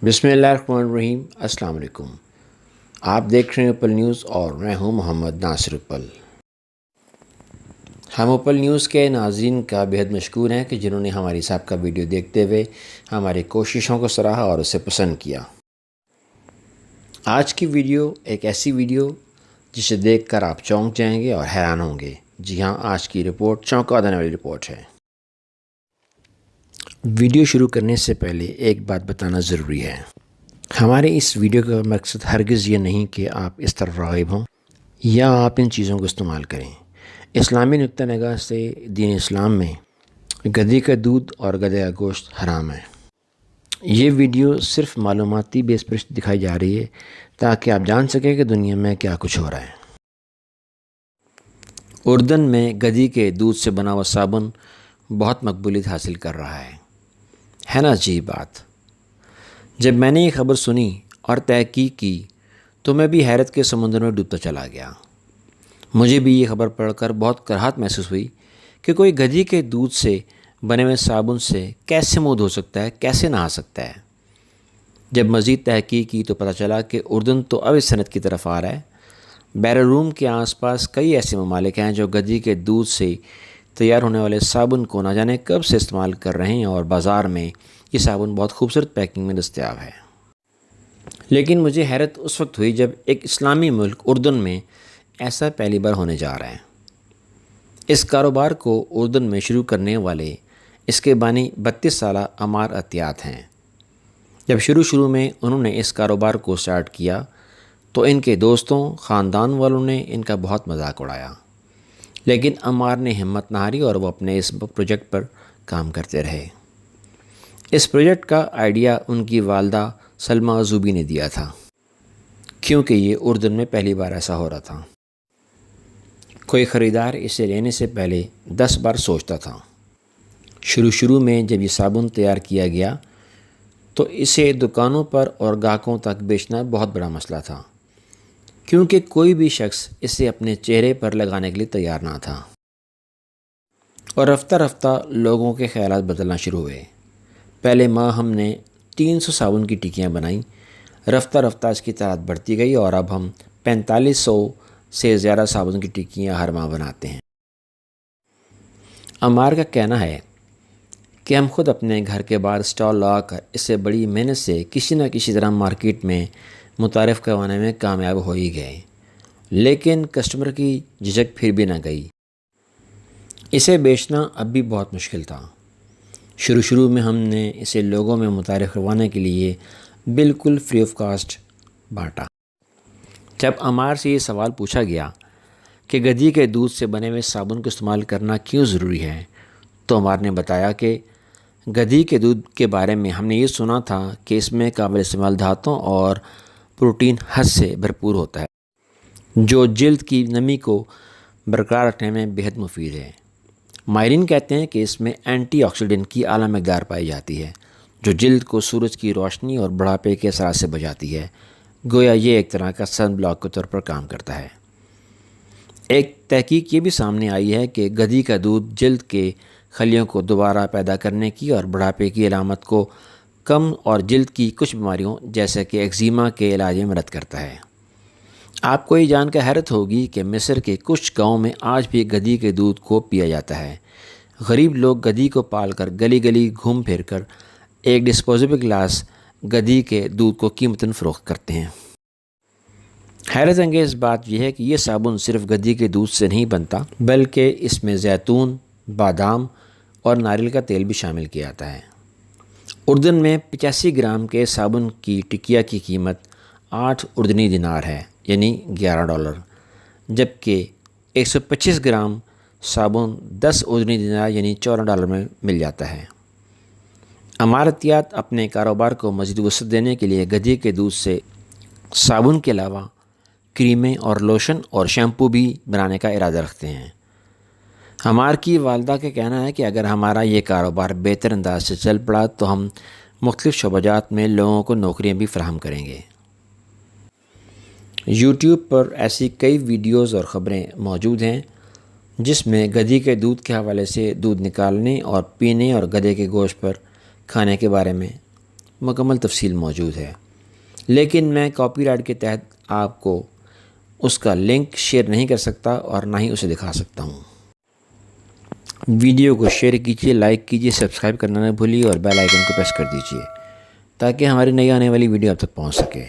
बिस्मिल्लाहिर्रहमानिर्रहीम। अस्सलाम वालेकुम। आप देख रहे हैं उपल न्यूज़ और मैं हूं मोहम्मद नासिर उपल। हम उपल न्यूज़ के नाज़रीन का बेहद मशकूर हैं कि जिन्होंने हमारी साबिक़ा वीडियो देखते हुए हमारी कोशिशों को सराहा और उसे पसंद किया। आज की वीडियो एक ऐसी वीडियो जिसे देखकर आप चौंक जाएंगे और हैरान होंगे। जी हाँ, आज की रिपोर्ट चौंका देने वाली रिपोर्ट है। वीडियो शुरू करने से पहले एक बात बताना ज़रूरी है। हमारे इस वीडियो का मकसद हरगिज़ ये नहीं कि आप इस तरफ राग़िब हों या आप इन चीज़ों को इस्तेमाल करें। इस्लामी नुक्ता निगाह से दीन इस्लाम में गधे का दूध और गधे का गोश्त हराम है। ये वीडियो सिर्फ मालूमाती बेस पर दिखाई जा रही है ताकि आप जान सकें कि दुनिया में क्या कुछ हो रहा है। उर्दन में गधी के दूध से बना हुआ साबुन बहुत मकबूलियत हासिल कर रहा है ना अजीब बात। जब मैंने ये ख़बर सुनी और तहकीक की तो मैं भी हैरत के समुद्र में डूबता चला गया। मुझे भी ये ख़बर पढ़कर बहुत कराहत महसूस हुई कि कोई गधी के दूध से बने हुए साबुन से कैसे मुँह धो सकता है, कैसे नहा सकता है। जब मज़ीद तहकीक की तो पता चला कि उर्दन तो अब इस सनत की तरफ आ रहा है। बैरून के आसपास कई ऐसे ममालिक हैं जो गधी के दूध से तैयार होने वाले साबुन को ना जाने कब से इस्तेमाल कर रहे हैं और बाज़ार में ये साबुन बहुत खूबसूरत पैकिंग में दस्तयाब है। लेकिन मुझे हैरत उस वक्त हुई जब एक इस्लामी मुल्क उर्दन में ऐसा पहली बार होने जा रहा है। इस कारोबार को उर्दन में शुरू करने वाले इसके बानी 32 साला अमार अतियात हैं। जब शुरू में उन्होंने इस कारोबार को स्टार्ट किया तो इनके दोस्तों, ख़ानदान वालों ने इनका बहुत मजाक उड़ाया, लेकिन अमार ने हिम्मत न हारी और वो अपने इस प्रोजेक्ट पर काम करते रहे। इस प्रोजेक्ट का आइडिया उनकी वालदा सलमा अज़ूबी ने दिया था, क्योंकि ये उर्दन में पहली बार ऐसा हो रहा था। कोई ख़रीदार इसे लेने से पहले 10 बार सोचता था। शुरू में जब ये साबुन तैयार किया गया तो इसे दुकानों पर और ग्राहकों तक बेचना बहुत बड़ा मसला था, क्योंकि कोई भी शख्स इसे अपने चेहरे पर लगाने के लिए तैयार ना था। और रफ्ता लोगों के ख़यालात बदलना शुरू हुए। पहले माह हमने 300 साबुन की टिक्कियाँ बनाई। रफ्ता इसकी तादाद बढ़ती गई और अब हम 4500 से ज़्यादा साबुन की टिक्कियाँ हर माह बनाते हैं। अमार का कहना है कि हम खुद अपने घर के बाहर स्टॉल लगाकर इसे बड़ी मेहनत से किसी न किसी तरह मार्केट में मुतारिफ़ करवाने में कामयाब हो ही गए, लेकिन कस्टमर की झिझक फिर भी न गई। इसे बेचना अब भी बहुत मुश्किल था। शुरू में हमने इसे लोगों में मुतारिफ़ करवाने के लिए बिल्कुल फ्री ऑफ कास्ट बांटा। जब अमार से ये सवाल पूछा गया कि गधी के दूध से बने हुए साबुन का इस्तेमाल करना क्यों ज़रूरी है, तो अमार ने बताया कि गधी के दूध के बारे में हमने ये सुना था कि इसमें काबिल इस्तेमाल धातुओं और प्रोटीन हद से भरपूर होता है, जो जल्द की नमी को बरकरार रखने में बेहद मुफीद है। माहिरीन कहते हैं कि इसमें एंटीऑक्सीडेंट की आला मकदार पाई जाती है, जो जल्द को सूरज की रोशनी और बुढ़ापे के असरात से बचाती है। गोया ये एक तरह का सन ब्लॉक के तौर पर काम करता है। एक तहकीक ये भी सामने आई है कि गधी का दूध जल्द के खलियों को दोबारा पैदा करने की और बुढ़ापे की अलामत को कम और जल्द की कुछ बीमारियों जैसे कि एक्जिमा के इलाज में मदद करता है। आपको ये जानकर हैरत होगी कि मिस्र के कुछ गाँव में आज भी गधी के दूध को पिया जाता है। गरीब लोग गधी को पालकर गली घूम फिर कर एक डिस्पोजेबल गिलास गधी के दूध को कीमतन फ़रोख्त करते हैं। हैरत अंगेज़ बात यह है कि यह साबुन सिर्फ गधी के दूध से नहीं बनता, बल्कि इसमें जैतून, बादाम और नारियल का तेल भी शामिल किया जाता है। उर्दन में 85 ग्राम के साबुन की टिकिया की कीमत 8 उर्दनी दिनार है, यानी $11, जबकि 125 ग्राम साबुन 10 उर्दनी दिनार यानी $14 में मिल जाता है। अमारतियात अपने कारोबार को मज़ीद वसअत देने के लिए गधी के दूध से साबुन के अलावा क्रीमें और लोशन और शैम्पू भी बनाने का इरादा रखते हैं। हमार की वालदा का कहना है कि अगर हमारा ये कारोबार बेहतर अंदाज से चल पड़ा तो हम मुख्तलिफ़ शोबाजात में लोगों को नौकरियां भी फराहम करेंगे। यूट्यूब पर ऐसी कई वीडियोज़ और ख़बरें मौजूद हैं जिसमें गधी के दूध के हवाले से दूध निकालने और पीने और गधे के गोश्त पर खाने के बारे में مکمل تفصیل موجود ہے، لیکن میں کاپی رائٹ کے تحت آپ کو اس کا لنک شیئر نہیں کر سکتا اور نہ ہی اسے دکھا سکتا ہوں۔ ویڈیو کو شیئر کیجیے، لائک کیجیے، سبسکرائب کرنا نہ بھولیے اور بیل آئیکن کو پریس کر دیجیے تاکہ ہماری نئی آنے والی ویڈیو آپ تک پہنچ سکے۔